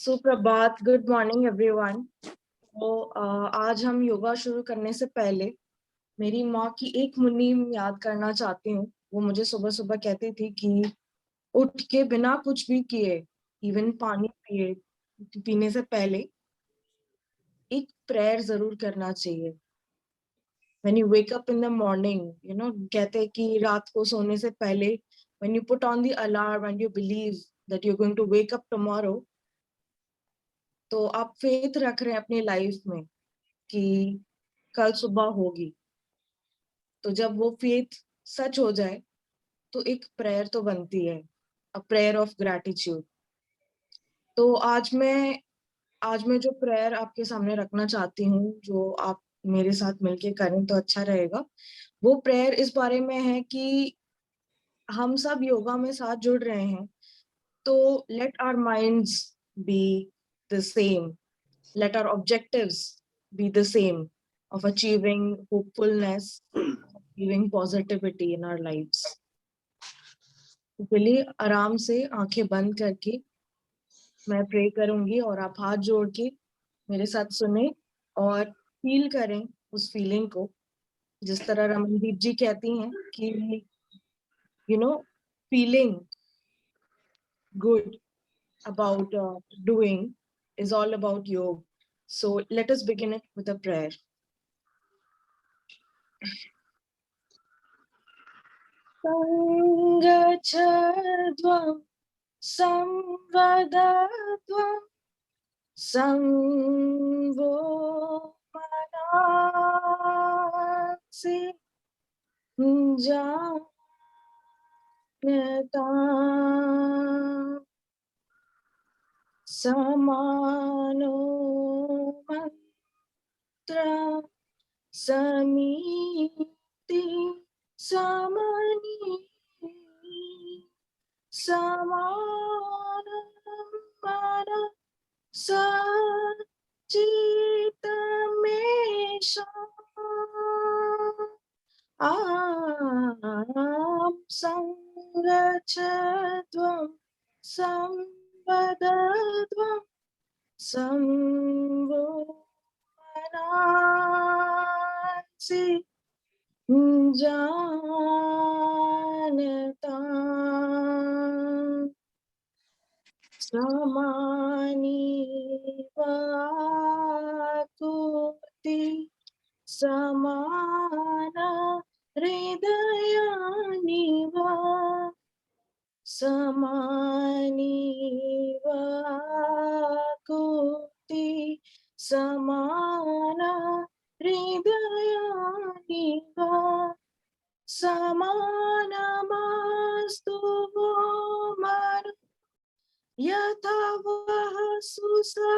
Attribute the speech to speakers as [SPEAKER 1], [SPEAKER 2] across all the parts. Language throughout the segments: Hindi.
[SPEAKER 1] सुप्रभात, गुड मॉर्निंग एवरीवन। आज हम योगा शुरू करने से पहले मेरी माँ की एक मुनीम याद करना चाहती हूँ। वो मुझे सुबह सुबह कहती थी कि उठ के बिना कुछ भी किए, इवन पानी पीने से पहले एक प्रेयर जरूर करना चाहिए। When you wake up in the morning, कहते हैं कि रात को सोने से पहले when you put on the alarm and you believe that you are going to wake up tomorrow, तो आप फेथ रख रहे हैं अपनी लाइफ में कि कल सुबह होगी। तो जब वो फेथ सच हो जाए तो एक प्रेयर तो बनती है, अ प्रेयर ऑफ ग्रैटिट्यूड। तो आज मैं जो प्रेयर आपके सामने रखना चाहती हूँ, जो आप मेरे साथ मिलके करें तो अच्छा रहेगा। वो प्रेयर इस बारे में है कि हम सब योगा में साथ जुड़ रहे हैं, तो let our minds be the same, let our objectives be the same, of achieving hopefulness, achieving positivity in our lives. तो चलिए आराम से आंखें बंद करके मैं प्रे करूंगी और आप हाथ जोड़ के मेरे साथ सुने और फील करें उस फीलिंग को। जिस तरह रमनदीप जी कहती हैं कि you know feeling good about doing is all about yoga. So let us begin it with a prayer. Sangachadvam samvadadvam samvo manasi janata samano mantra samiti samani samana Sachitamesha Am Sangachadvam Samvadadvam Samvomanasi Janata Samani Vakuti Samana Hridayani Va Samani Vakuti Samana Hridayani Va Samanamastu Manu यथा वह सुसहसति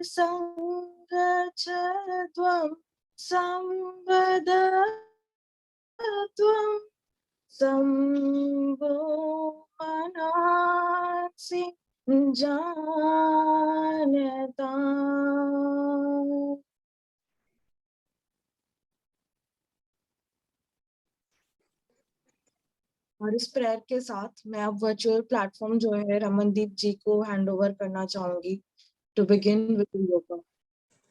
[SPEAKER 1] संगच्छध्वं संवदध्वं संवो मनासि जानता। और इस प्रेयर के साथ मैं अब वर्चुअल प्लेटफॉर्म जो है रमनदीप जी को हैंड ओवर करना चाहूंगी to begin with yoga.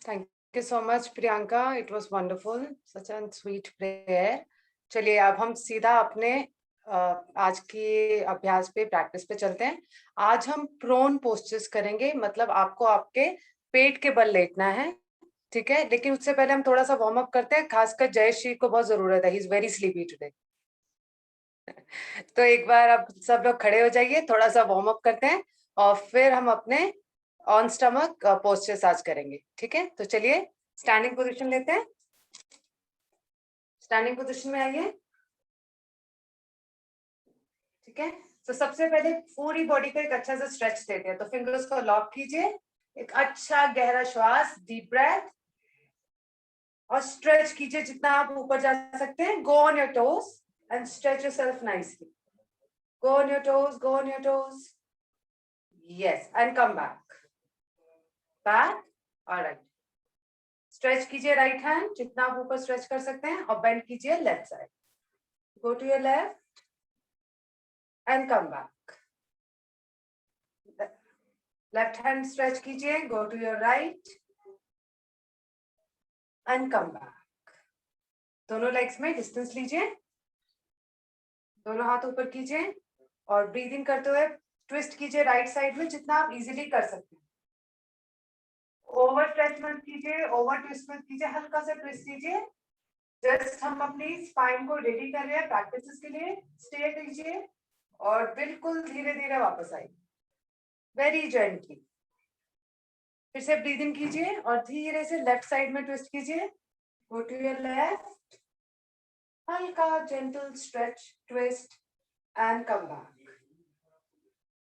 [SPEAKER 2] Thank you so much Priyanka, it was wonderful, such an sweet prayer. चलिए अब हम सीधा अपने आज की अभ्यास पे, प्रैक्टिस पे चलते हैं। आज हम प्रोन पोस्चर्स करेंगे, मतलब आपको आपके पेट के बल लेटना है, ठीक है। लेकिन उससे पहले हम थोड़ा सा वार्म अप करते हैं, खासकर जयश्री को बहुत जरूरत है, he is very sleepy today. तो एक बार अब सब लोग खड़े हो जाइए, थोड़ा सा वार्म अप करते हैं और फिर हम अपने ऑन स्टमक पोस्चर्स आज करेंगे, ठीक है। तो चलिए स्टैंडिंग पोजीशन लेते हैं, स्टैंडिंग पोजीशन में आइए, ठीक है। तो सबसे पहले पूरी बॉडी को एक अच्छा सा स्ट्रेच देते हैं। तो फिंगर्स को लॉक कीजिए, एक अच्छा गहरा श्वास, डीप ब्रेथ, और स्ट्रेच कीजिए जितना आप ऊपर जा सकते हैं। Go on your toes and stretch yourself nicely. Go on your toes, go on your toes. Yes, and come back. Back. All right. Stretch कीजिए राइट हैंड जितना आप ऊपर स्ट्रेच कर सकते हैं और बेंड कीजिए left side. Go to your left. And come back. Left hand stretch कीजिए, go to your right and come back. दोनों लेग्स में डिस्टेंस लीजिए, दोनों हाथ ऊपर कीजिए और ब्रीदिंग करते हुए ट्विस्ट कीजिए राइट साइड में जितना आप इजीली कर सकते हैं. ओवर स्ट्रेच मत कीजिए, ओवर ट्विस्ट मत कीजिए, हल्का सा ट्विस्ट कीजिए. जस्ट हम अपनी स्पाइन को रेडी कर रहे हैं प्रैक्टिस के लिए. स्टे कीजिए और बिल्कुल धीरे धीरे वापस आइए, वेरी जेंटली. फिर से ब्रीदिंग कीजिए और धीरे से लेफ्ट साइड में ट्विस्ट कीजिए. गो टू योर लेफ्ट, हल्का gentle stretch twist and come back.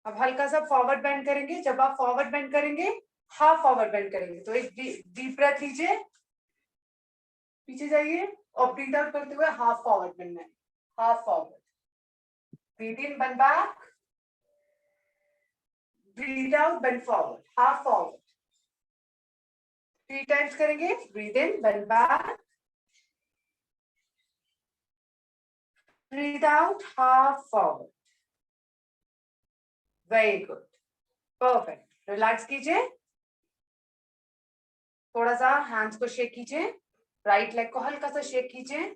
[SPEAKER 2] अब हल्का सा फॉरवर्ड बेंड करेंगे. जब आप फॉरवर्ड बेंड करेंगे, हाफ फॉरवर्ड बेंड करेंगे, तो एक डीप ब्रेथ लीजिए, पीछे जाइए और ब्रीथ आउट करते हुए हाफ फॉरवर्ड बेंड में, half forward. Breathe in, bend back, breathe out, bend forward, half forward. 3 times करेंगे. Breathe in, bend back, breathe out, half forward. Very good, perfect. Relax कीजिए, थोड़ा सा हैंड्स को शेक कीजिए, राइट लेग को हल्का सा शेक कीजिए.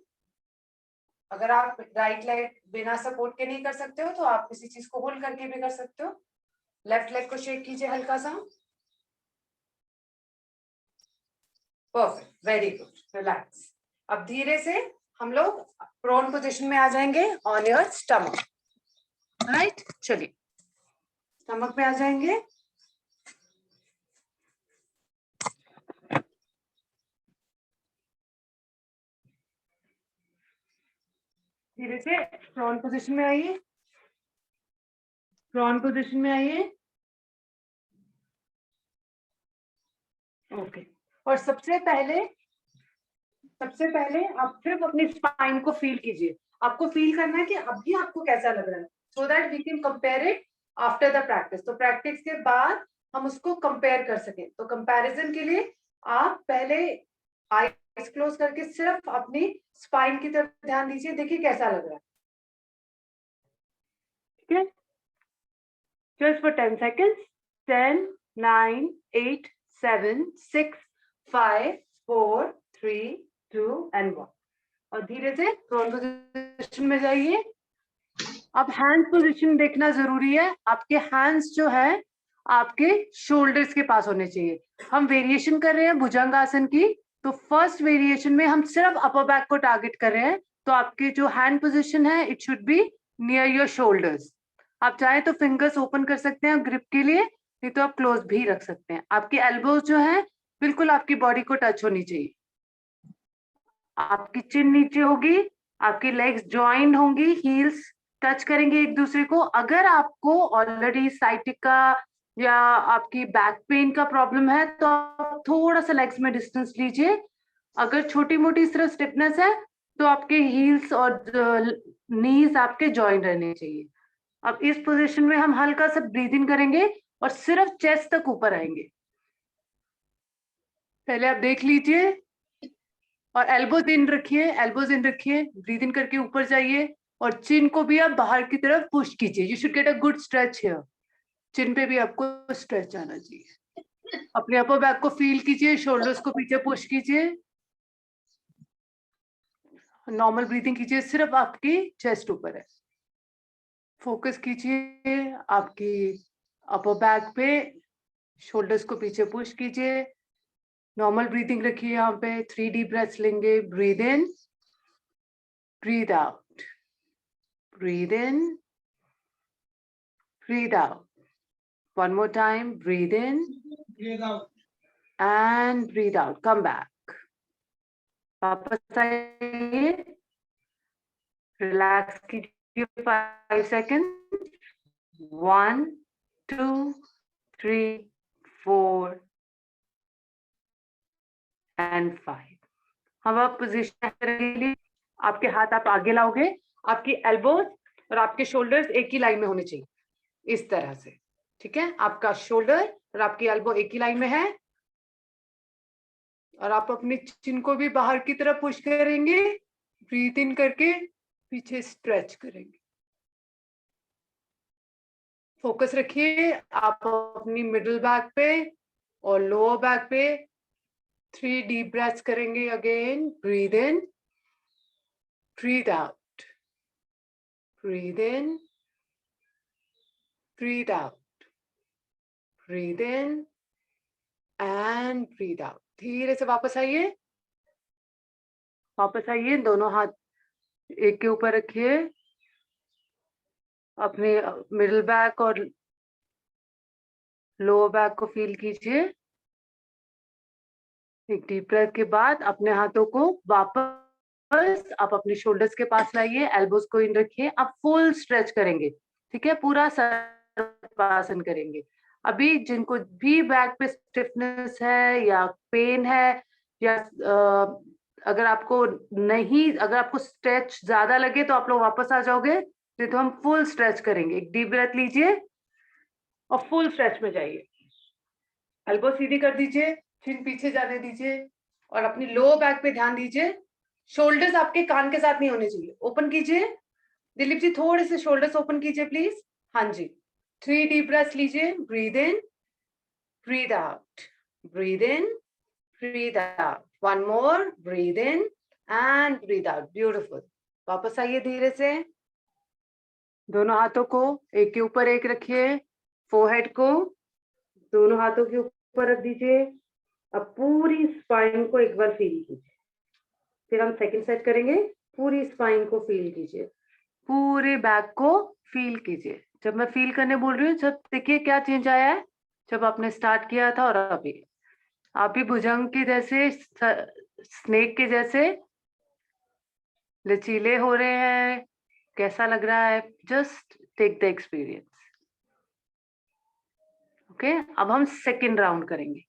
[SPEAKER 2] अगर आप राइट लेग बिना सपोर्ट के नहीं कर सकते हो तो आप किसी चीज को होल्ड करके भी कर सकते हो. लेफ्ट लेग को शेक कीजिए हल्का सा. Perfect, very good. रिलैक्स. अब धीरे से हम लोग प्रोन पोजीशन में आ जाएंगे ऑन योर स्टमक. राइट, चलिए स्टमक पे आ जाएंगे. धीरे से प्रोन पोजीशन में आइए, प्रोन पोजीशन में आइए. ओके. और सबसे पहले आप सिर्फ अपनी स्पाइन को फील कीजिए. आपको फील करना है कि अभी आपको कैसा लग रहा है, so that we can compare it after the practice. तो प्रैक्टिस के बाद हम उसको कंपेयर कर सकें. तो कंपैरिजन के लिए आप पहले आईज क्लोज करके सिर्फ अपनी स्पाइन की तरफ ध्यान दीजिए. देखिए कैसा लग रहा है. ठीक है, जस्ट फॉर 10 सेकेंड्स. 10, 9, 8, 7, 6, 5, 4, 3, 2 and 1. और धीरे से प्रोन पोजीशन में जाइए. अब हैंड पोजीशन देखना जरूरी है. आपके हैंड्स जो है आपके शोल्डर्स के पास होने चाहिए. हम वेरिएशन कर रहे हैं भुजंगासन की, तो फर्स्ट वेरिएशन में हम सिर्फ अपर बैक को टारगेट कर रहे हैं. तो आपके जो हैंड पोजीशन है it should be near your shoulders. आप चाहे तो फिंगर्स ओपन कर सकते हैं ग्रिप के लिए, नहीं तो आप क्लोज भी रख सकते हैं. आपके एल्बोज जो है बिल्कुल आपकी बॉडी को टच होनी चाहिए. आपकी चिन नीचे होगी, आपकी लेग्स ज्वाइंट होंगी, हील्स टच करेंगे एक दूसरे को. अगर आपको ऑलरेडी साइटिका या आपकी बैक पेन का प्रॉब्लम है तो आप थोड़ा सा लेग्स में डिस्टेंस लीजिए. अगर छोटी मोटी सिर्फ स्टिफनेस है तो आपके हील्स और नीज आपके ज्वाइंट रहने चाहिए. अब इस पोजीशन में हम हल्का सा ब्रीदिंग करेंगे और सिर्फ चेस्ट तक ऊपर आएंगे. पहले आप देख लीजिए और एल्बोज इन रखिए, एल्बोज इन रखिए. ब्रीद इन करके ऊपर जाइए और चिन को भी आप बाहर की तरफ पुश कीजिए. You should get a good stretch here. Chin पे भी आपको स्ट्रेच आना चाहिए. अपने अपर बैक को फील कीजिए, शोल्डर्स को पीछे पुश कीजिए, नॉर्मल ब्रीदिंग कीजिए. सिर्फ आपकी चेस्ट ऊपर है. फोकस कीजिए आपकी अपर बैक पे, शोल्डर्स को पीछे पुश कीजिए. नॉर्मल ब्रीदिंग रखिए. यहाँ पे 3 डीप ब्रेथ्स लेंगे. Breathe in, breathe out, breathe in, breathe out. One more time. Breathe in, breathe out, and breathe out. Come back. वापस आइए. Relax कीजिए 5 seconds. 1, 2, 3, 4 and 5. अब आप पोजीशन करेंगे. आपके हाथ आप आगे लाओगे. आपकी एल्बोज और आपके शोल्डर्स एक ही लाइन में होने चाहिए, इस तरह से. ठीक है, आपका शोल्डर और आपकी एल्बो एक ही लाइन में है. और आप अपनी चिन को भी बाहर की तरफ पुश करेंगे. ब्रीथ इन करके पीछे स्ट्रेच करेंगे. फोकस रखिए आप अपनी मिडिल बैक पे और लोअर बैक पे। 3 डीप ब्रेथ्स करेंगे again. Breathe in, breathe out, breathe in, breathe out, breathe in and breathe out. धीरे से वापस आइए, वापस आइए। दोनों हाथ एक के ऊपर रखिए, अपने मिडिल बैक और लोअर बैक को फील कीजिए। एक डीप ब्रेथ के बाद अपने हाथों को वापस आप अपने शोल्डर्स के पास लाइए, एल्बोज को इन रखिए। आप फुल स्ट्रेच करेंगे, ठीक है, पूरा सर्वासन करेंगे। अभी जिनको भी बैक पे स्टिफनेस है या पेन है या अगर आपको स्ट्रेच ज्यादा लगे तो आप लोग वापस आ जाओगे, नहीं तो हम फुल स्ट्रेच करेंगे। एक डीप ब्रेथ लीजिए और फुल स्ट्रेच में जाइए। एल्बो सीधी कर दीजिए, चिन पीछे जाने दीजिए और अपनी लोअर बैक पे ध्यान दीजिए। शोल्डर्स आपके कान के साथ नहीं होने चाहिए। ओपन कीजिए दिलीप जी, थोड़े से शोल्डर्स ओपन कीजिए प्लीज। हाँ जी। 3 डीप ब्रेथ्स लीजिए। Breathe in, breathe out, breathe in, breathe out. One more. Breathe in and breathe out. Beautiful. वापस आइए धीरे से। दोनों हाथों को एक के ऊपर एक रखिए। फोरहेड को दोनों हाथों के ऊपर रख दीजिए। अब पूरी स्पाइन को एक बार फील कीजिए। फिर हम सेकंड सेट करेंगे। पूरी स्पाइन को फील कीजिए, पूरे बैक को फील कीजिए। जब मैं फील करने बोल रही हूँ, जब देखिए क्या चेंज आया है जब आपने स्टार्ट किया था और अभी। आप भी भुजंग के जैसे, स्नेक के जैसे लचीले हो रहे हैं। कैसा लग रहा है? Just take the experience. Okay, अब हम सेकेंड राउंड करेंगे।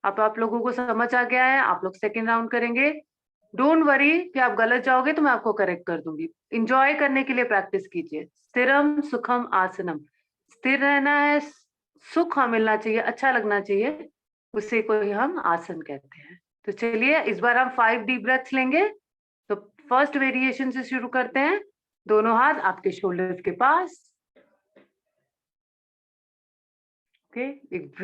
[SPEAKER 2] अब आप लोगों को समझ आ गया है, आप लोग सेकेंड राउंड करेंगे। डोंट वरी कि आप गलत जाओगे तो मैं आपको करेक्ट कर दूंगी। इंजॉय करने के लिए प्रैक्टिस कीजिए। स्थिरम सुखम आसनम। स्थिर रहना है, सुख मिलना चाहिए, अच्छा लगना चाहिए, उसे को ही हम आसन कहते हैं। तो चलिए इस बार हम 5 डीप ब्रेथ्स लेंगे। तो फर्स्ट वेरिएशन से शुरू करते हैं। दोनों हाथ आपके शोल्डर्स के पास। ओके, एक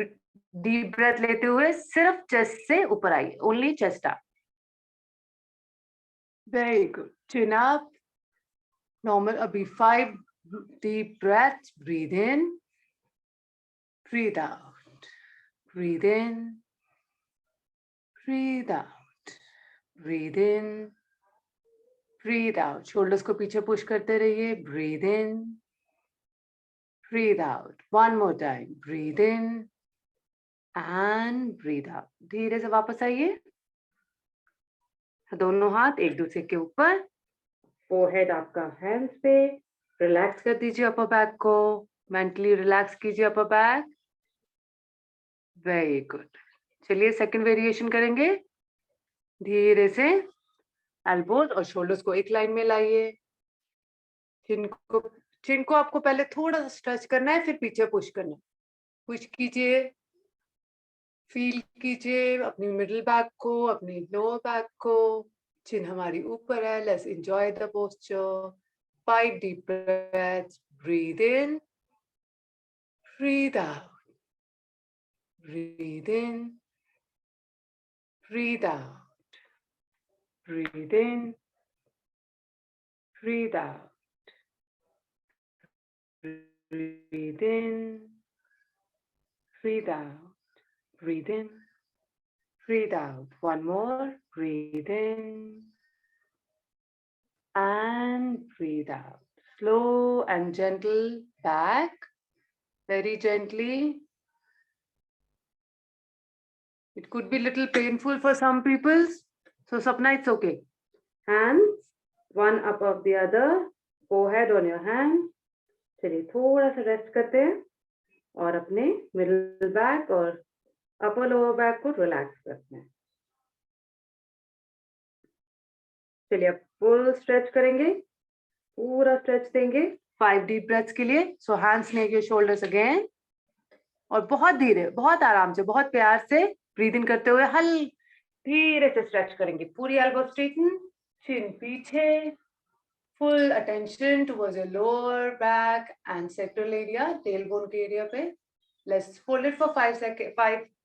[SPEAKER 2] डीप ब्रेथ लेते हुए सिर्फ चेस्ट से ऊपर आइए, only chest up. Very good. चिन अप। नॉर्मल। अभी 5 deep breaths. Breathe in, breathe out, breathe in, breathe out, breathe in, breathe out. shoulders को पीछे पुश करते रहिए। Breathe in, breathe out. One more time. Breathe in and breathe out. धीरे से वापस आइए। दोनों हाथ एक दूसरे के ऊपर, फोरहेड आपका हैंड्स पे। रिलैक्स कर दीजिए अपर बैक को। मेंटली रिलैक्स कीजिए अपर बैक। Very good. चलिए सेकंड वेरिएशन करेंगे। धीरे से एल्बोज और शोल्डर्स को एक लाइन में लाइए। चिन को आपको पहले थोड़ा सा स्ट्रेच करना है, फिर पीछे पुश करना है। पुश कीजिए, फील कीजिए अपनी मिडिल बैक को, अपनी लोअर बैक को। चिन हमारी ऊपर है। Let's enjoy the posture. 5 deep breaths. Breathe in, breathe out, breathe in, breathe out, breathe in, breathe out, breathe in, breathe out, breathe in, breathe out. One more. Breathe in and breathe out. Slow and gentle back, very gently. It could be little painful for some people, so Sapna, it's okay. Hands one above the other, forehead on your hand. चलिए थोड़ा सा रेस्ट करते हैं और अपने मिडिल बैक और अपर लोअर बैक को रिलैक्स करते हैं। चलिए अब फुल स्ट्रेच करेंगे, पूरा स्ट्रेच देंगे 5 डीप ब्रेथ्स के लिए। So hands neck your shoulders again और बहुत धीरे, बहुत आराम से, बहुत प्यार से ब्रीद इन करते हुए धीरे से स्ट्रेच करेंगे। पूरी एल्बो स्ट्रेटन, चिन पीछे, full attention towards your lower back and sacral area, tailbone के area पे. Let's hold it for 5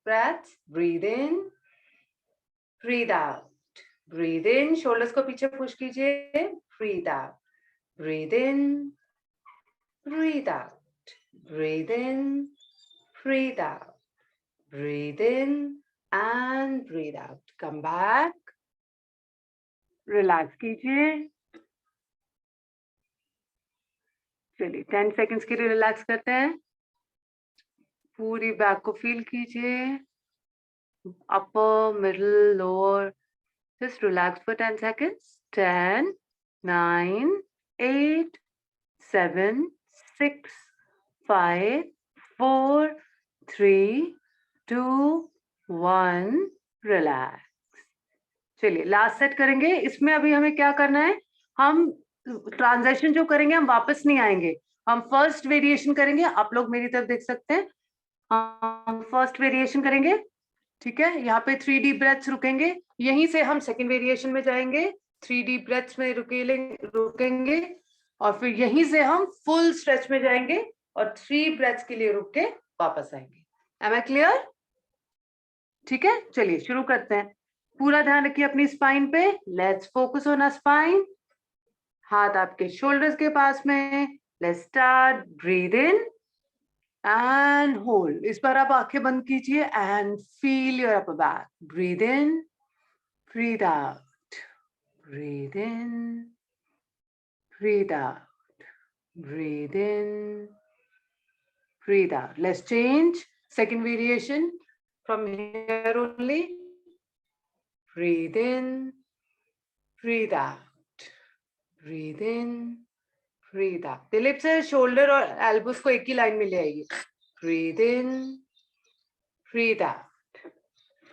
[SPEAKER 2] breaths. Breathe in, breathe out. Breathe in, shoulders को पीछे push कीजिए. Breathe out. Breathe in, breathe out. Breathe in, breathe out. Breathe in and breathe out. Come back. Relax कीजिए. चलिए 10 seconds के लिए रिलैक्स करते हैं. पूरी बैक को फील कीजिए. Upper, middle, lower. Just relax for 10 seconds. 10, 9, 8, 7, 6, 5, 4, 3, 2, 1. Relax. चलिए लास्ट सेट करेंगे. इसमें अभी हमें क्या करना है, हम ट्रांजैक्शन जो करेंगे हम वापस नहीं आएंगे. हम फर्स्ट वेरिएशन करेंगे. आप लोग मेरी तरफ देख सकते हैं. हम फर्स्ट वेरिएशन करेंगे. ठीक है, यहाँ पे 3 डीप ब्रेथ्स रुकेंगे. यहीं से हम सेकंड वेरिएशन में जाएंगे. 3 डीप ब्रेथ्स में रुकेंगे और फिर यहीं से हम फुल स्ट्रेच में जाएंगे और 3 ब्रेथ्स के लिए रुक के वापस आएंगे. Am I clear? ठीक है, चलिए शुरू करते हैं. पूरा ध्यान रखिए अपनी स्पाइन पे. Let's focus on a spine. हाथ आपके शोल्डर्स के पास में. Let's start. Breathe in and hold. इस बार आप आंखें बंद कीजिए and feel your upper back. Breathe in, breathe out. Breathe in, breathe out. Breathe in, breathe out. Let's change. Second variation from here only. Breathe in, breathe out. Breathe in, breathe out. Dilip से शोल्डर और एल्बोस को एक ही लाइन में ले आइए. Breathe in, breathe out.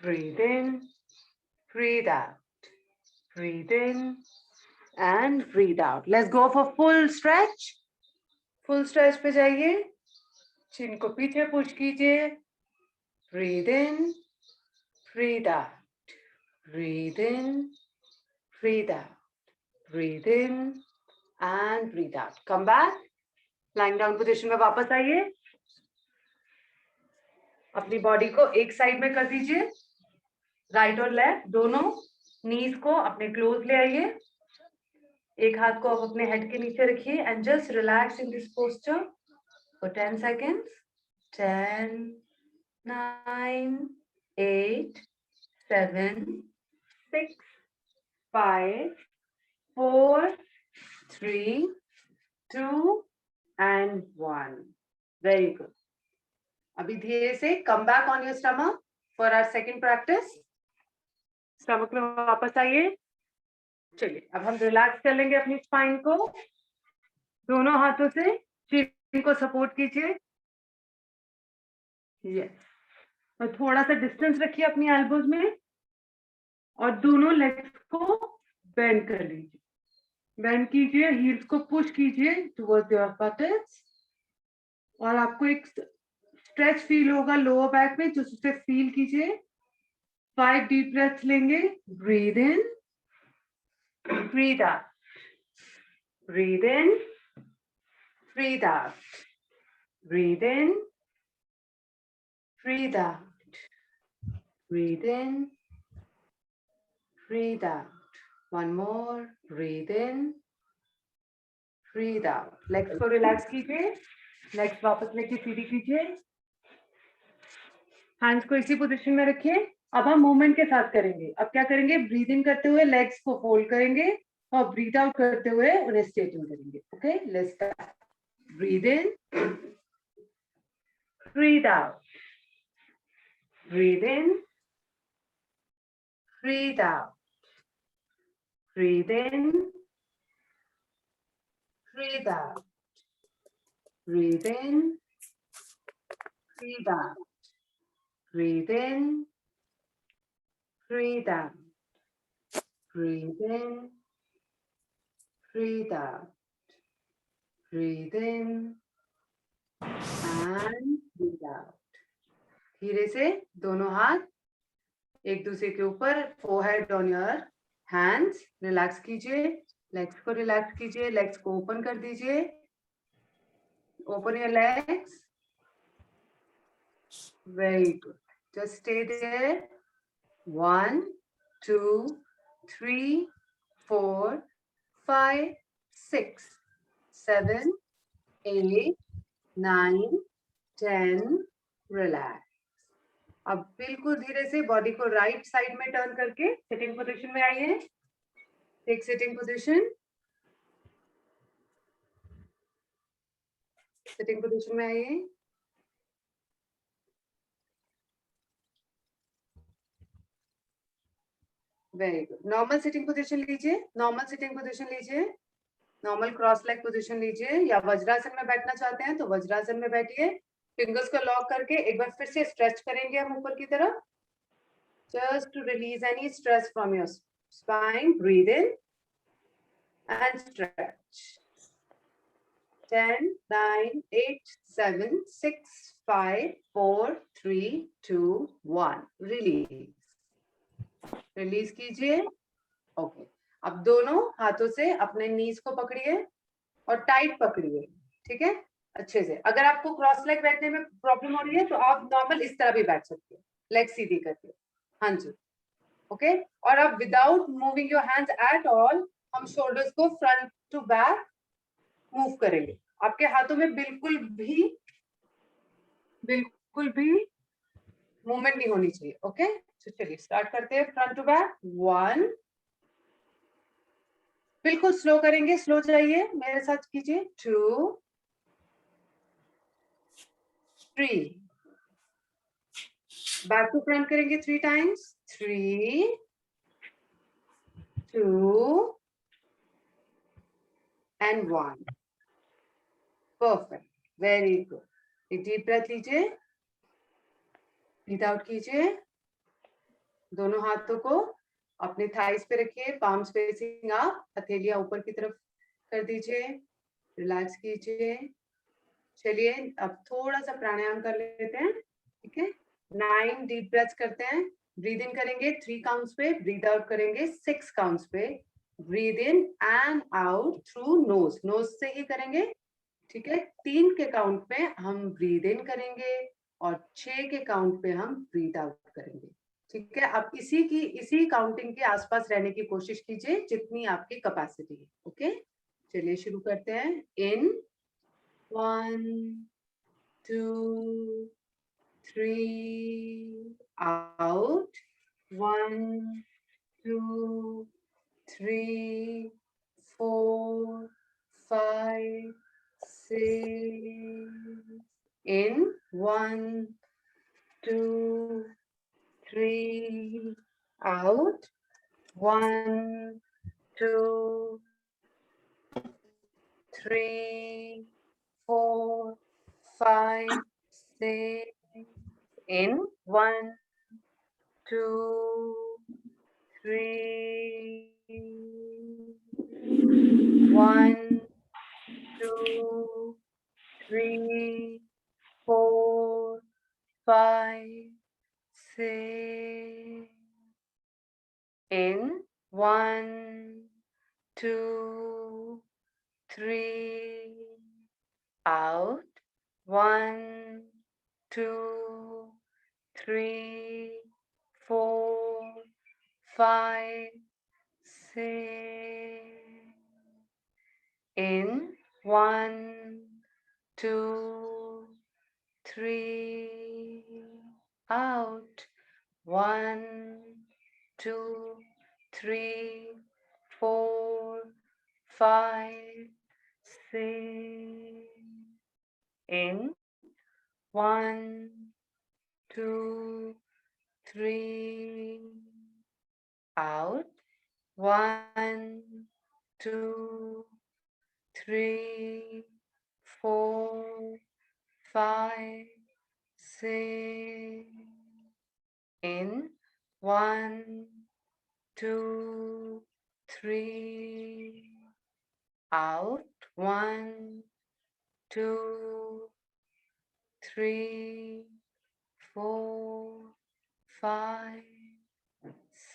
[SPEAKER 2] Breathe in, breathe out. Breathe in and breathe out. Let's go for full stretch. Full stretch पे जाइए. chin को पीछे push कीजिए. Breathe in, breathe out. Breathe in, breathe out. Breathe in and breathe out. Come back. Lying down position में वापस आइए. अपनी बॉडी को एक साइड में कर दीजिए. राइट और लेफ्ट दोनों. नीज को अपने क्लोज ले आइए. एक हाथ को आप अपने हेड के नीचे रखिए and just relax in this posture for 10 seconds. 10, 9, 8, 7, 6, 5, 4, 3, 2 and 1. Very good. अभी धीरे से come back on your stomach for our second practice. Stomach में वापस आइए. चलिए अब हम रिलैक्स कर लेंगे अपनी स्पाइन को. दोनों हाथों से चिन को सपोर्ट कीजिए. यस. और थोड़ा सा डिस्टेंस रखिए अपनी एल्बोज में और दोनों लेग्स को बेंड कर लीजिए. बेंड कीजिए. हील्स को पुश कीजिए टुवर्ड्स योर बटन्स और आपको एक स्ट्रेच फील होगा लोअर बैक में, जो उसे फील कीजिए. 5 डीप ब्रेथ्स लेंगे. Breathe in, breathe out. Breathe in, breathe out. Breathe in, breathe out. Breathe in, breathe out. One more. Breathe in, breathe out. Legs को रिलैक्स कीजिए. लेग्स वापस लेके सीधी कीजिए. हैंड्स को इसी पोजीशन में रखिए. अब हम मूवमेंट के साथ करेंगे. अब क्या करेंगे, ब्रीथ इन करते हुए लेग्स को फोल्ड करेंगे और ब्रीथ आउट करते हुए उन्हें स्ट्रेटन करेंगे. Okay, let's start. Breathe in, breathe out. Breathe in, breathe out. Breathe in, breathe out. Breathe in, breathe out. Breathe in, breathe out. Breathe in, breathe out. Breathe in and breathe out. धीरे से दोनों हाथ एक दूसरे के ऊपर. Forehead on your hands. Relax कीजिए. लेग्स को रिलैक्स कीजिए, लेग्स को ओपन कर दीजिए, open your legs, very good, just stay there, 1 2 3 4 5 6 7 8 9 10, relax. अब बिल्कुल धीरे से बॉडी को राइट साइड में टर्न करके सिटिंग पोजीशन में आइए, take sitting position, sitting position में आइए, वेरी गुड, नॉर्मल सिटिंग पोजीशन लीजिए, नॉर्मल सिटिंग पोजीशन लीजिए, नॉर्मल क्रॉस लेग पोजीशन लीजिए, या वज्रासन में बैठना चाहते हैं तो वज्रासन में बैठिए, फिंगर्स को लॉक करके एक बार फिर से स्ट्रेच करेंगे हम ऊपर की तरफ, just to release any stress from your spine, breathe in and stretch. 10 9 8 7 6 5 4 3 2 1, release कीजिए। ओके, अब दोनों हाथों से अपने नीज को पकड़िए और टाइट पकड़िए, ठीक है, अच्छे से। अगर आपको क्रॉस लेग बैठने में प्रॉब्लम हो रही है तो आप नॉर्मल इस तरह भी बैठ सकते हैं, लेग सीधी करके, हाँ जी, ओके। और अब without moving your hands at all हम शोल्डर्स को फ्रंट टू बैक मूव करेंगे, आपके हाथों में बिल्कुल भी मूवमेंट नहीं होनी चाहिए, ओके। तो चलिए स्टार्ट करते हैं, फ्रंट टू बैक, 1, बिल्कुल स्लो करेंगे, स्लो जाइए, मेरे साथ कीजिए, 2 3, बैक टू फ्रंट करेंगे 3 times, 3 2 and 1, perfect, very good, एक डीप ब्रेथ लीजिए, ब्रीथ आउट कीजिए, दोनों हाथों को अपने थाइस पे रखिए, पाम्स फेसिंग अप, हथेलियां ऊपर की तरफ कर दीजिए, रिलैक्स कीजिए। चलिए अब थोड़ा सा प्राणायाम कर लेते हैं, ठीक है, 9 डीप ब्रेथ्स करते हैं, ब्रीद इन करेंगे 3 काउंट्स पे, ब्रीद आउट करेंगे 6 काउंट्स पे, breathe in and out through nose, nose से ही करेंगे, ठीक है, 3 के काउंट पे हम ब्रीद इन करेंगे और 6 के काउंट पे हम ब्रीद आउट करेंगे, ठीक है। आप इसी काउंटिंग के आसपास रहने की कोशिश कीजिए जितनी आपकी कैपेसिटी है, ओके। चलिए शुरू करते हैं, इन 1 2 3, out 1 2 3 4 5 6, in 1 2 3, out 1 2 3 4 5 6, in 1 2 3 1 2 3 4 5 6, in 1 2 3, out 1 2 3 4 5 6, in 1 2 3, out 1 2 3 4 5 6, in 1 2 3, out 1 2 3 4 5 6, in 1 2 3, out 1 2 3 4 5 6,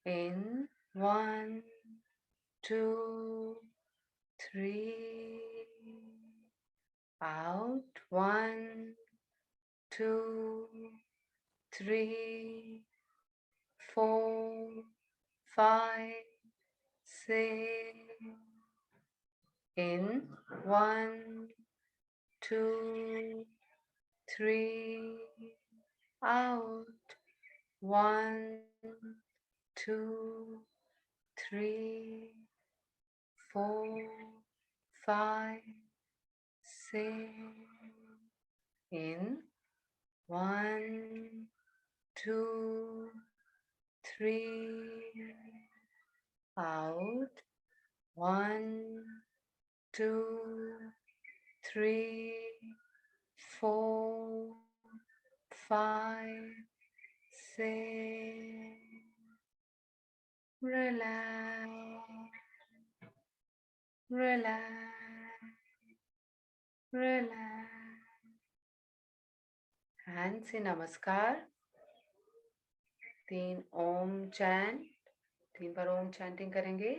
[SPEAKER 2] in 1, 2, 3. Out. 1, 2, 3, 4, 5, 6. In. 1, 2, 3. Out. 1, 2, 3, 4, 5, 6. In. 1, 2, 3. Out. 1, 2, 3, 4, 5, 6. Relax. Relax. Relax. Hand से नमस्कार. 3 ओम चैंट. 3 बार ओम चैंटिंग करेंगे.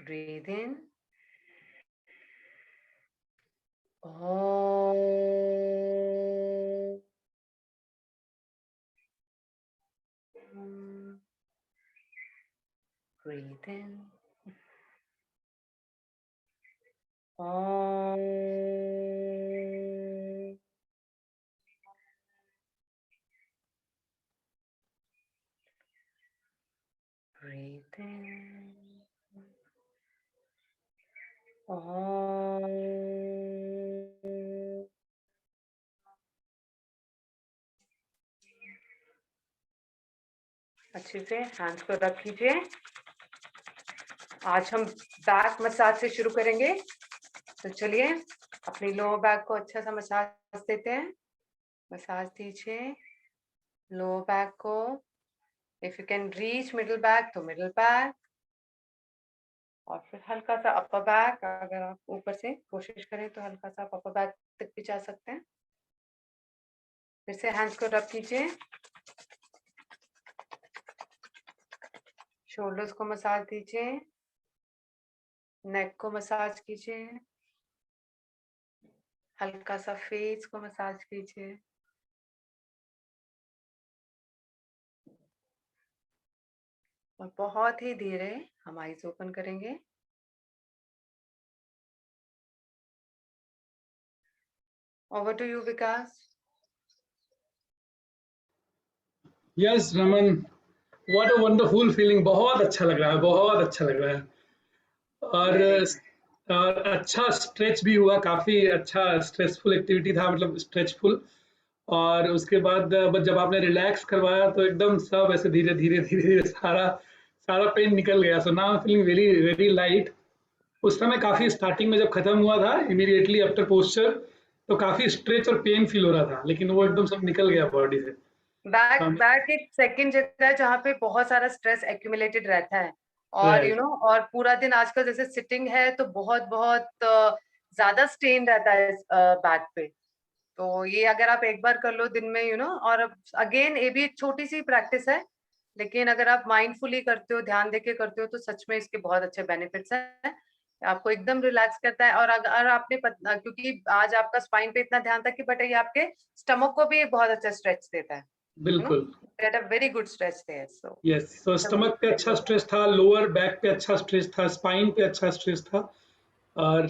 [SPEAKER 2] Breathe in. Om. Breathe in. Om. Breathe in. अच्छे से हैंड्स को रख लीजिए. आज हम बैक मसाज से शुरू करेंगे. तो चलिए अपनी लोअर बैक को अच्छा सा मसाज देते हैं. मसाज दीजिए लोअर बैक को. If you can reach middle back तो मिडिल बैक, और फिर हल्का सा अपर बैक. अगर आप ऊपर से कोशिश करें तो हल्का सा अपर बैक तक भी जा सकते हैं. फिर से हैंड्स को रब कीजिए. शोल्डर्स को मसाज दीजिए. नेक को मसाज कीजिए. हल्का सा फेस को मसाज कीजिए. और बहुत ही धीरे हम आईज ओपन करेंगे. Over to you Vikas.
[SPEAKER 3] Yes Raman, what a wonderful feeling. बहुत अच्छा लग रहा है, बहुत अच्छा लग रहा है. और अच्छा स्ट्रेच भी हुआ. काफी अच्छा स्ट्रेसफुल एक्टिविटी था, मतलब स्ट्रेचफुल. और उसके बाद जब आपने रिलैक्स करवाया तो एकदम सब ऐसे धीरे धीरे धीरे धीरे सारा सारा पेन निकल गया. So now feeling very very light. उस समय काफी स्टार्टिंग में जब खत्म हुआ था इमीडिएटली आफ्टर पोस्चर, तो काफी स्ट्रेच और पेन फील हो रहा था, लेकिन वो एकदम सब निकल गया बॉडी से.
[SPEAKER 2] बैक एक सेकंड जगह है जहाँ पे बहुत सारा स्ट्रेस एक्यूमुलेटेड रहता है. और यू नो और पूरा दिन आजकल जैसे सिटिंग है तो बहुत बहुत ज्यादा स्ट्रेन रहता है बैक पे. तो ये अगर आप एक बार कर लो दिन में और अगेन ये भी एक छोटी सी प्रैक्टिस है, लेकिन अगर आप माइंडफुली करते हो, ध्यान देके करते हो, तो सच में इसके बहुत अच्छे बेनिफिट्स हैं. आपको एकदम रिलैक्स करता है. और अगर आपने क्योंकि आज आपका स्पाइन पे इतना ध्यान था कि बट ये आपके स्टमक को भी बहुत अच्छा स्ट्रेच देता है.
[SPEAKER 3] बिल्कुल.
[SPEAKER 2] Get a very good stretch there. So
[SPEAKER 3] yes, so stomach पे अच्छा स्ट्रेस था, लोअर बैक पे अच्छा स्ट्रेस था, स्पाइन पे अच्छा स्ट्रेस था, और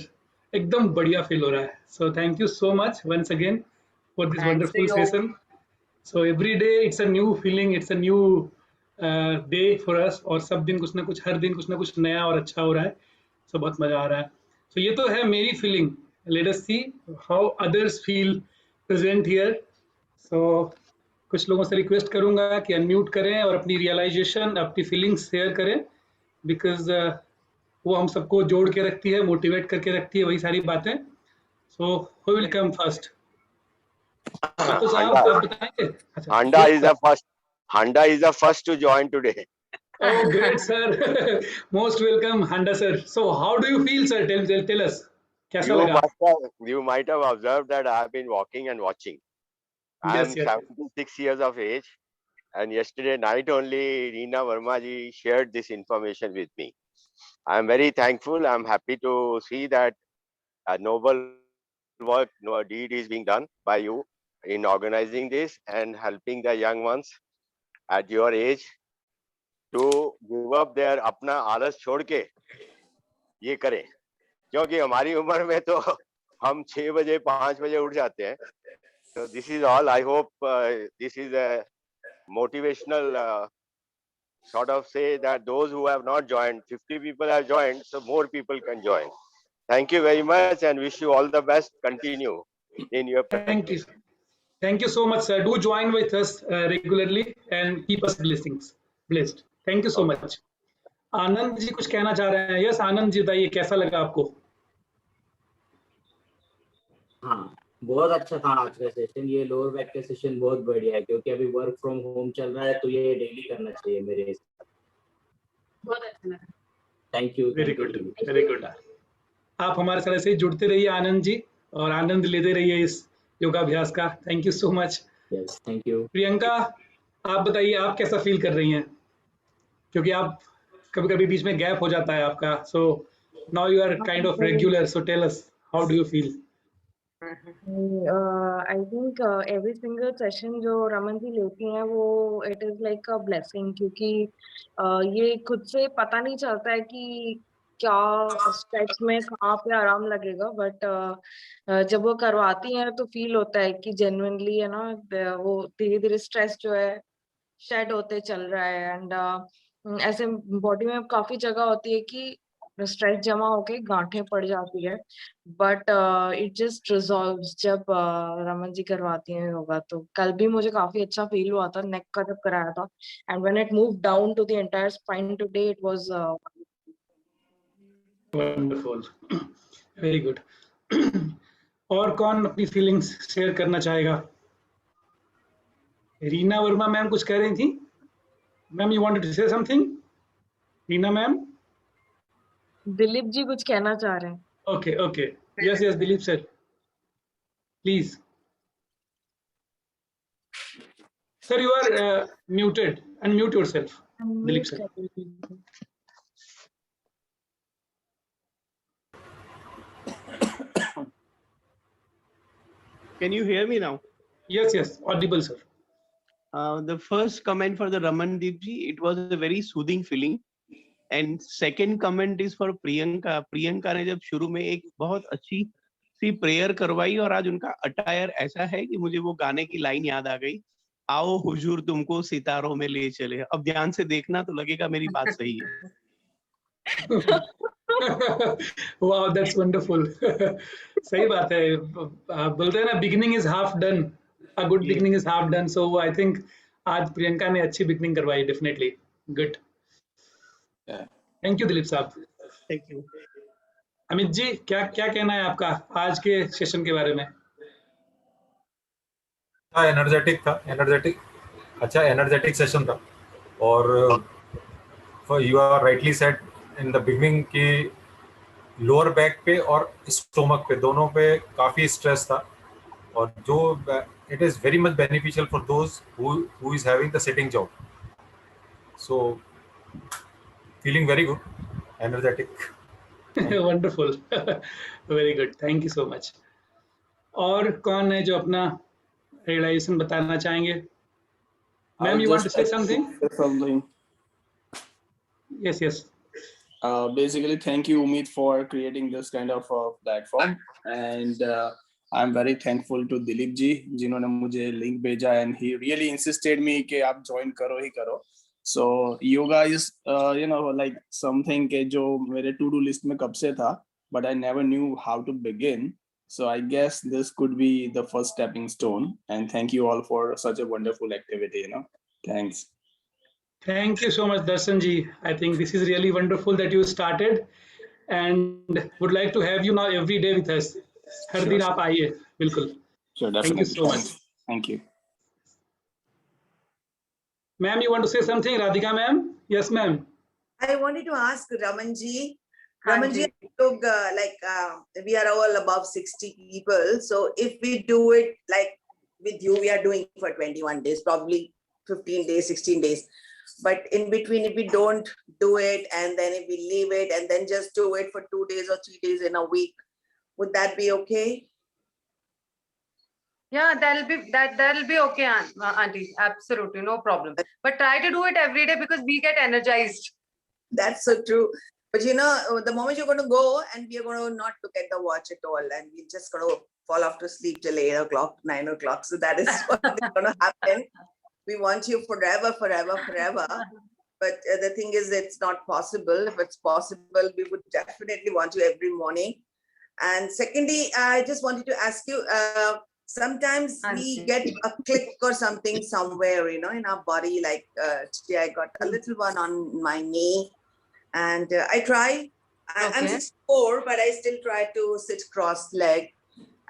[SPEAKER 3] एकदम बढ़िया फील हो रहा है. So thank you so much once again for this
[SPEAKER 2] thanks to
[SPEAKER 3] wonderful
[SPEAKER 2] you.
[SPEAKER 3] Session. So every day it's a new feeling, it's a new day for us. और सब दिन कुछ ना कुछ, हर दिन कुछ ना कुछ नया और अच्छा हो रहा है. सो बहुत मजा आ रहा है. सो ये तो है मेरी feeling. Let us see how others feel present here. So कुछ लोगों से रिक्वेस्ट करूंगा कि अनम्यूट करें और अपनी रियलाइजेशन, अपनी फीलिंग्स शेयर करें, बिकॉज वो हम सबको जोड़ के रखती है, मोटिवेट करके रखती है, वही सारी बातें. So who will come first? तो साहब आप बताएंगे. अच्छा,
[SPEAKER 4] Handa is the first. Handa is the first to join today.
[SPEAKER 3] Oh, great, sir. Most welcome, Handa sir. So how do you feel, sir? Tell us. कैसा लगा?
[SPEAKER 4] You might have observed that I have been walking and watching. I am
[SPEAKER 3] Yes, yes.
[SPEAKER 4] 76 years of age, and yesterday night only Reena Verma ji shared this information with me. I am very thankful. I am happy to see that a noble work, no deed is being done by you in organizing this and helping the young ones at your age to give up their अपना आलस छोड़ के ये करें, क्योंकि हमारी उम्र में तो हम 6 बजे 5 बजे उठ जाते हैं. So this is all. I hope this is a motivational sort of say that those who have not joined, 50 people have joined, so more people can join. Thank you very much and wish you all the best. Continue in your
[SPEAKER 3] Thank you.
[SPEAKER 4] practice.
[SPEAKER 3] Thank you so much, sir. Do join with us regularly and keep us blessed. Thank you so much. Anand ji कुछ कहना चाह रहे हैं? यस आनंद जी बताइए कैसा लगा आपको?
[SPEAKER 5] हाँ बहुत अच्छा था आज का सेशन. ये लोअर बैक का सेशन बहुत बढ़िया है क्योंकि अभी वर्क फ्रॉम होम चल रहा है तो ये डेली करना चाहिए मेरे हिसाब.
[SPEAKER 6] बहुत अच्छा लगा.
[SPEAKER 5] Thank you.
[SPEAKER 3] Very good, very good. आप हमारे साथ ऐसे ही जुड़ते रहिए आनंद जी और आनंद लेते रहिए इस योगाभ्यास का. Thank you so much.
[SPEAKER 5] Yes thank you.
[SPEAKER 3] Priyanka आप बताइए आप कैसा फील कर रही हैं, क्योंकि आप कभी-कभी बीच में गैप हो जाता है आपका. So now you are kind of regular, so tell us how do you feel?
[SPEAKER 1] I think every single session जो रमन जी लेती हैं वो it is like a blessing, क्योंकि ये खुद से पता नहीं चलता है कि क्या स्ट्रेच में कहाँ पे आराम लगेगा, बट जब वो करवाती हैं तो फील होता है कि जेन्युइनली है ना वो धीरे धीरे स्ट्रेस जो है शेड होते चल रहा है. एंड ऐसे बॉडी में काफी जगह होती है कि स्ट्रेस जमा होके गांठें पड़ जाती है, बट इट जस्ट रिजॉल्व्स जब रमन जी करवाती हैं योगा. तो कल भी मुझे काफी अच्छा फील हुआ था नेक का जब कराया था, and when it move down to the entire spine today it was
[SPEAKER 3] wonderful, very good. और कौन अपनी फीलिंग्स शेयर करना चाहेगा? रीना वर्मा मैम कुछ कह रही थी. Ma'am you wanted to say something? Reena ma'am.
[SPEAKER 1] Dilip ji कुछ कहना चाह रहे हैं.
[SPEAKER 3] Okay okay, yes yes Dilip sir please. Sir you are muted. Unmute yourself Dilip sir.
[SPEAKER 7] Can you hear me now?
[SPEAKER 3] Yes yes, audible sir.
[SPEAKER 7] The first comment for the Ramandeep ji, it was a very soothing feeling. And second comment is for Priyanka. Priyanka ने जब शुरू में एक बहुत अच्छी सी प्रेयर करवाई और आज उनका अटायर ऐसा है कि मुझे वो गाने की लाइन याद आ गई, आओ हुजूर तुमको सितारों में ले चले. अब ध्यान से देखना तो लगेगा मेरी बात सही है.
[SPEAKER 3] Wow, that's wonderful. सही बात है. बोलते हैं ना beginning is half done. A good beginning is half done. So I think आज प्रियंका ने अच्छी beginning करवाई. Definitely good. Thank you Dilip साहब.
[SPEAKER 7] Thank you.
[SPEAKER 3] अमित जी क्या क्या कहना है आपका आज के सेशन के बारे में?
[SPEAKER 8] एनर्जेटिक था, अच्छा एनर्जेटिक सेशन था. और you are rightly said in the beginning कि लोअर बैक पे और स्टोमक पे दोनों पे काफ़ी स्ट्रेस था, और जो it is very much beneficial for those who is having the sitting job. So feeling very good, energetic.
[SPEAKER 3] Wonderful. Very good. Thank you so much. और कौन है जो अपना रियलाइजेशन बताना चाहेंगे? Ma'am, you want to say something? Yes, yes.
[SPEAKER 9] Basically, thank you, Umid, for creating this kind of platform, and I'm very thankful to Dilip ji, जिन्होंने मुझे link भेजा, and he really insisted me कि आप join करो ही करो. So yoga is like something के जो मेरे to do list में कब से था, but I never knew how to begin. So I guess this could be the first stepping stone. And thank you all for such a wonderful activity. Thanks.
[SPEAKER 3] Thank you so much, Darshan ji. I think this is really wonderful that you started, and would like to have you now every day with us. हर दिन आप आइए, बिल्कुल.
[SPEAKER 9] Sure, definitely.
[SPEAKER 3] Thank you so much.
[SPEAKER 9] Thank you.
[SPEAKER 3] Ma'am, you want to say something? Radhika ma'am? Yes, ma'am.
[SPEAKER 6] I wanted to ask Raman ji. Raman ji, look, we are all above 60 people. So if we do it like with you, we are doing for 21 days, probably 15 days, 16 days. But in between, if we don't do it, and then if we leave it, and then just do it for 2 days or 3 days in a week, would that be okay?
[SPEAKER 2] Yeah, that'll be okay, auntie. Absolutely, no problem. But try to do it every day because we get energized.
[SPEAKER 6] That's so true. But you know, the moment you're going to go and we are going to not look at the watch at all, and we're just going to fall off to sleep till 8 o'clock, 9 o'clock. So that is what is going to happen. We want you forever, forever, forever. But the thing is, it's not possible. If it's possible, we would definitely want you every morning. And secondly, I just wanted to ask you, sometimes we get a click or something somewhere, you know, in our body. Like today I got a little one on my knee, and I try. I'm 64, but I still try to sit cross-legged.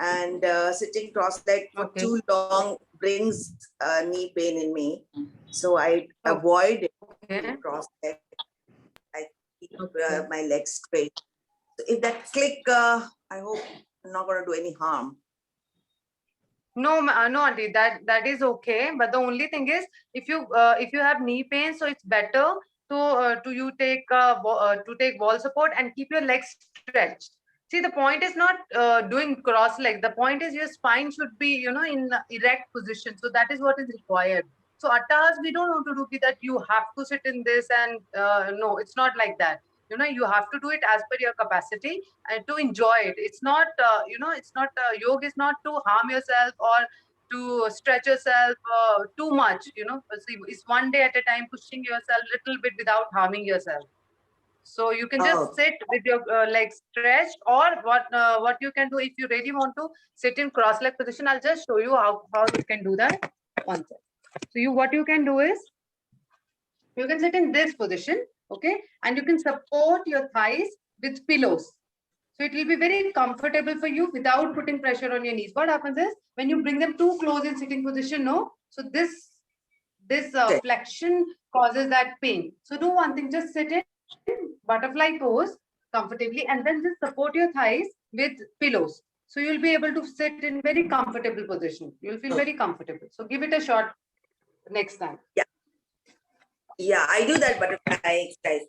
[SPEAKER 6] And sitting cross-legged for too long brings knee pain in me. So I avoid it cross-legged. I keep my legs straight. So if that click, I hope I'm not going to do any harm.
[SPEAKER 2] No, no, auntie, that is okay. But the only thing is, if you have knee pain, so it's better to take wall support and keep your legs stretched. See, the point is not doing cross leg. The point is your spine should be, you know, in erect position. So that is what is required. So attas, we don't want to do that. You have to sit in this, and no, it's not like that. You know, you have to do it as per your capacity and to enjoy it. It's not, you know, it's not, yoga is not to harm yourself or to stretch yourself too much, you know. It's one day at a time, pushing yourself a little bit without harming yourself. So you can just sit with your legs stretched, or what you can do if you really want to sit in cross-leg position. I'll just show you how you can do that. One second. So what you can do is, you can sit in this position, okay? And you can support your thighs with pillows. So it will be very comfortable for you without putting pressure on your knees. What happens is, when you bring them too close in sitting position, no? So this flexion causes that pain. So do one thing, just sit in butterfly pose comfortably, and then just support your thighs with pillows. So you'll be able to sit in very comfortable position. You'll feel very comfortable. So give it a shot next time.
[SPEAKER 6] Yeah, I do that butterfly exercise.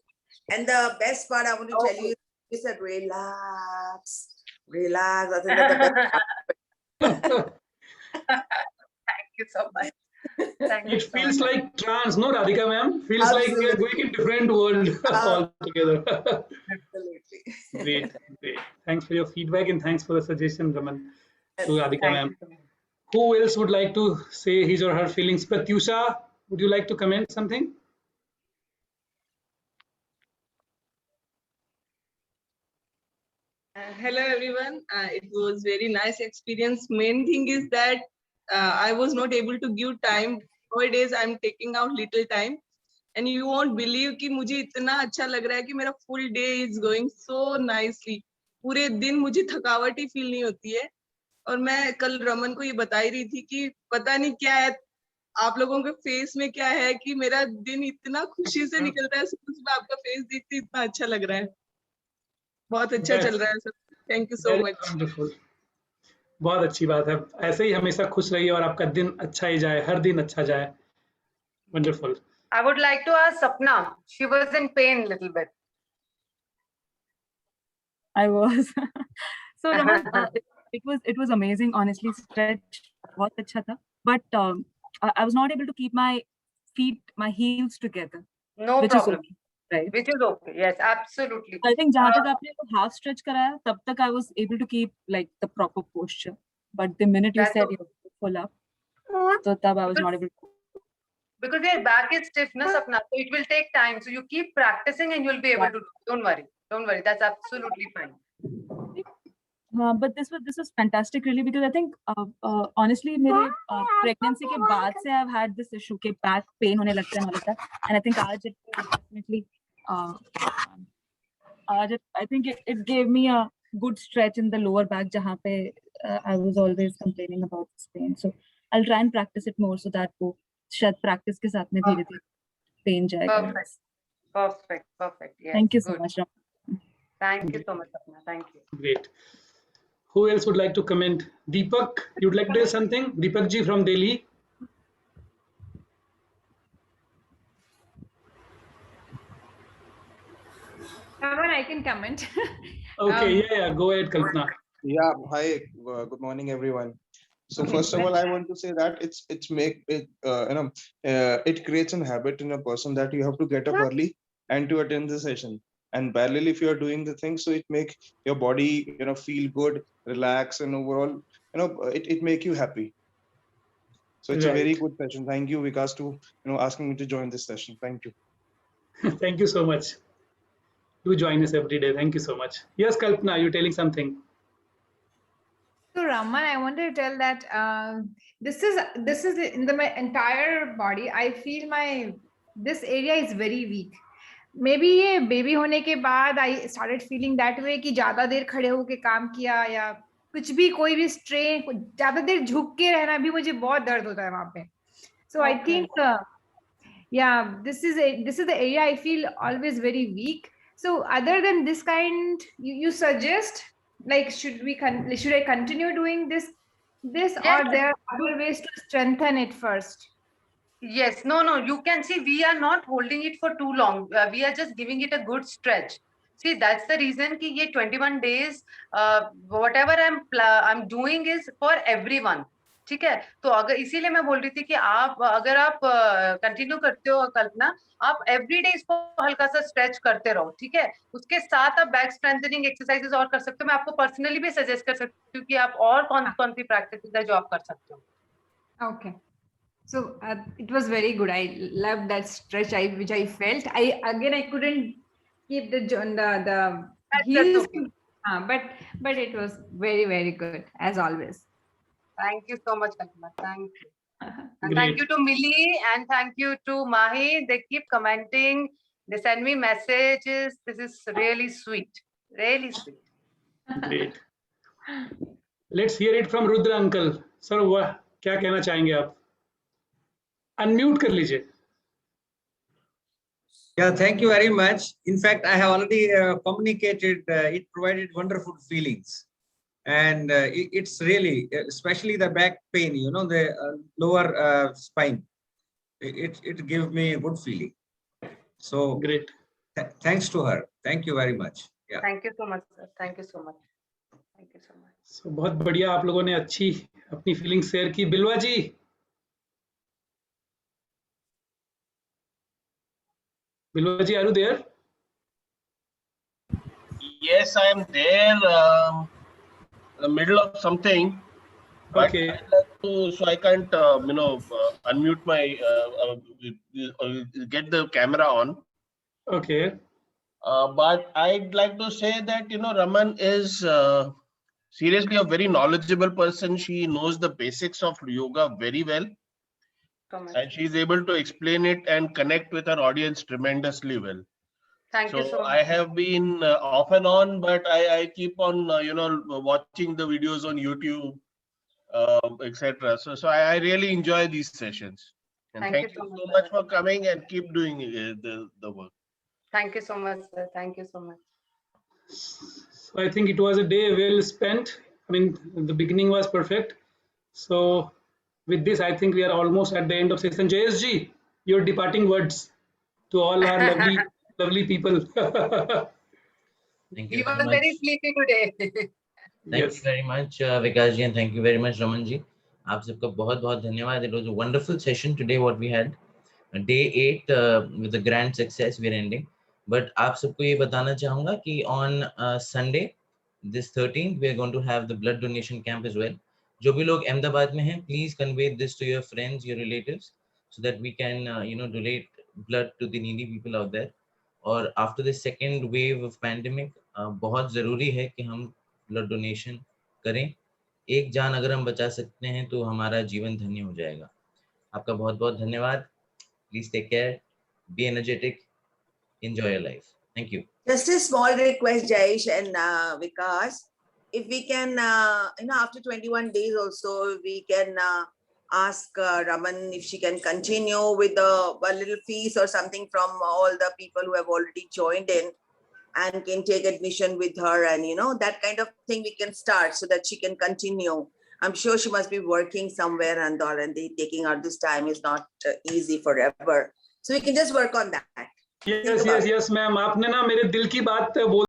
[SPEAKER 6] And the best part I want to tell you is that relax. I think that's the best part.
[SPEAKER 2] Thank you so much.
[SPEAKER 3] It feels like trance, no, Radhika ma'am? Feels like we are going in different world altogether.
[SPEAKER 6] Absolutely.
[SPEAKER 3] Great. Thanks for your feedback and thanks for the suggestion, Raman, to Radhika ma'am.
[SPEAKER 2] So
[SPEAKER 3] Who else would like to say his or her feelings? Pratyusha, would you like to comment something?
[SPEAKER 10] Hello everyone. It was very nice experience. Main thing is that I was not able to give time. Nowadays I'm taking out little time, and you won't believe कि मुझे इतना अच्छा लग रहा है कि मेरा full day is going so nicely. पूरे दिन मुझे थकावट ही फील नहीं होती है. और मैं कल रमन को ये बता ही रही थी कि पता नहीं क्या है आप लोगों के फेस में, क्या है कि मेरा दिन इतना खुशी से निकल रहा है. सुबह आपका फेस देखते इतना अच्छा लग रहा है. बहुत अच्छा चल रहा है सब. Thank you so much.
[SPEAKER 3] Wonderful. बहुत अच्छी बात है. ऐसे ही हमेशा खुश रहिए और आपका दिन अच्छा ही जाए, हर दिन अच्छा जाए. Wonderful.
[SPEAKER 2] I would like to ask Sapna. She was in pain a little bit.
[SPEAKER 11] I was. So Raman, it was amazing. Honestly, stretch बहुत अच्छा था. But I was not able to keep my heels together.
[SPEAKER 2] No
[SPEAKER 11] which
[SPEAKER 2] problem.
[SPEAKER 11] Is okay, right?
[SPEAKER 2] Which is okay. Yes, absolutely.
[SPEAKER 11] I think जहाँ तक आपने half stretch कराया, तब तक I was able to keep like the proper posture. But the minute you said you pull up, so तब I was not able to.
[SPEAKER 2] Because your back is stiff, na Sapna. So it will take time. So you keep practicing and you'll be able to do it. Don't worry. That's absolutely fine.
[SPEAKER 11] But this was fantastic really, because I think honestly मेरे pregnancy के बाद से I've had this issue के back pain होने लगता है, and I think आज it definitely I think it gave me a good stretch in the lower back जहाँ पे I was always complaining about this pain. So I'll try and practice it more so that वो शायद practice के साथ में धीरे-धीरे pain जाएगा.
[SPEAKER 2] Perfect. Yes.
[SPEAKER 11] Thank you so much.
[SPEAKER 2] Thank you so much, Sapna. Thank you.
[SPEAKER 3] Great. Who else would like to comment? Deepak, you'd like to say something? Deepak ji from Delhi.
[SPEAKER 12] Raman, I can comment.
[SPEAKER 3] Okay, yeah, go ahead, Kalpana.
[SPEAKER 13] Yeah, hi, good morning, everyone. So first of all, I want to say that it's make it it creates a habit in a person that you have to get up early and to attend the session. And parallel, if you are doing the thing, so it make your body feel good, relax, and overall it make you happy. So it's a very
[SPEAKER 3] Right.
[SPEAKER 13] good session. Thank you, Vikas, to asking me to join this session. Thank you.
[SPEAKER 3] Thank you so much. Do join us every day. Thank you so much. Yes, Kalpana, you're telling something.
[SPEAKER 12] So Raman, I wanted to tell that this is in my entire body. I feel this area is very weak. Maybe ये बेबी होने के बाद I started feeling that way कि ज्यादा देर खड़े होके काम किया या कुछ भी कोई भी स्ट्रेन ज्यादा देर झुक के रहना भी मुझे बहुत दर्द होता है वहाँ पे. So I think yeah, this is the area I feel always very weak. So other than this kind, you suggest like should I continue doing this or there are other ways to strengthen it first?
[SPEAKER 2] Yes, no, you can see we are not holding it for too long. We are just giving it a good stretch. See, that's the reason कि ये 21 days, whatever I'm doing is for everyone. ठीक है, तो अगर इसीलिए मैं बोल रही थी कि अगर आप कंटिन्यू करते हो कल्पना, आप एवरीडे इसको हल्का सा स्ट्रेच करते रहो, ठीक है. उसके साथ आप बैक स्ट्रेंथनिंग एक्सरसाइजेस और कर सकते हो. मैं आपको पर्सनली भी सजेस्ट कर सकती हूँ कि आप और कौन सी प्रैक्टिस है जो आप कर सकते हो.
[SPEAKER 12] Okay. So it was very good. I loved that stretch which I felt. I couldn't keep the heels, but it was very, very good as always.
[SPEAKER 2] Thank you so much, Kalpana. Thank you. And
[SPEAKER 3] Great.
[SPEAKER 2] thank you to Millie and thank you to Mahi. They keep commenting. They send me messages. This is really sweet. Really sweet.
[SPEAKER 3] Great. Let's hear it from Rudra uncle. Sir, क्या कहना चाहेंगे आप? Unmute कर लीजिए.
[SPEAKER 14] Yeah, thank you very much. In fact, I have already communicated. It provided wonderful feelings, and it's really, especially the back pain. The lower spine. It gave me a good feeling. So
[SPEAKER 3] great.
[SPEAKER 14] Thanks to her. Thank you very much. Yeah.
[SPEAKER 2] Thank you so much, sir. Thank you so much. Thank you so much.
[SPEAKER 3] So बहुत बढ़िया आप लोगों ने अच्छी अपनी फीलिंग्स शेयर की. बिलवा जी. Bilwa ji, are you there?
[SPEAKER 15] Yes, I am there. In the middle of something.
[SPEAKER 3] Okay.
[SPEAKER 15] I'd like to, so I can't, unmute my, get the camera on.
[SPEAKER 3] Okay.
[SPEAKER 15] But I'd like to say that Raman is seriously a very knowledgeable person. She knows the basics of yoga very well. And she's able to explain it and connect with her audience tremendously well.
[SPEAKER 2] Thank you so much.
[SPEAKER 15] I have been off and on, but I keep on, watching the videos on YouTube, etc. So I really enjoy these sessions. And thank you so much for coming and keep doing the work.
[SPEAKER 2] Thank you so much, sir. Thank you so much.
[SPEAKER 3] So I think it was a day well spent. I mean, the beginning was perfect. So with this, I think we are almost at the end of session. JSG, your departing words to all our lovely people.
[SPEAKER 16] Thank you.
[SPEAKER 2] He was very sleepy today.
[SPEAKER 16] Thank you very much, Vikas ji, and thank you very much, Raman ji. आप सबका बहुत धन्यवाद. It was a wonderful session today. What we had, day 8 with a grand success. We're ending. But आप सबको ये बताना चाहूँगा कि on Sunday, this 13th, we are going to have the blood donation camp as well. जो भी लोग अहमदाबाद में हैं, please convey this to your friends, your relatives, so that we can, donate blood to the needy people out there. और after the second wave of pandemic, बहुत ज़रूरी है कि हम blood donation करें. एक जान अगर हम बचा सकते हैं, तो हमारा जीवन धन्य हो जाएगा. आपका बहुत धन्यवाद. Please take care. Be energetic. Enjoy your life. Thank you.
[SPEAKER 6] Just a small request, Jayesh and Vikas. If we can, after 21 days also, we can ask Raman if she can continue with a little fees or something from all the people who have already joined in and can take admission with her, and that kind of thing we can start so that she can continue. I'm sure she must be working somewhere and all, and taking out this time is not easy forever. So we can just work on that.
[SPEAKER 3] Yes yes yes ma'am, आपने ना मेरे दिल की बात बोल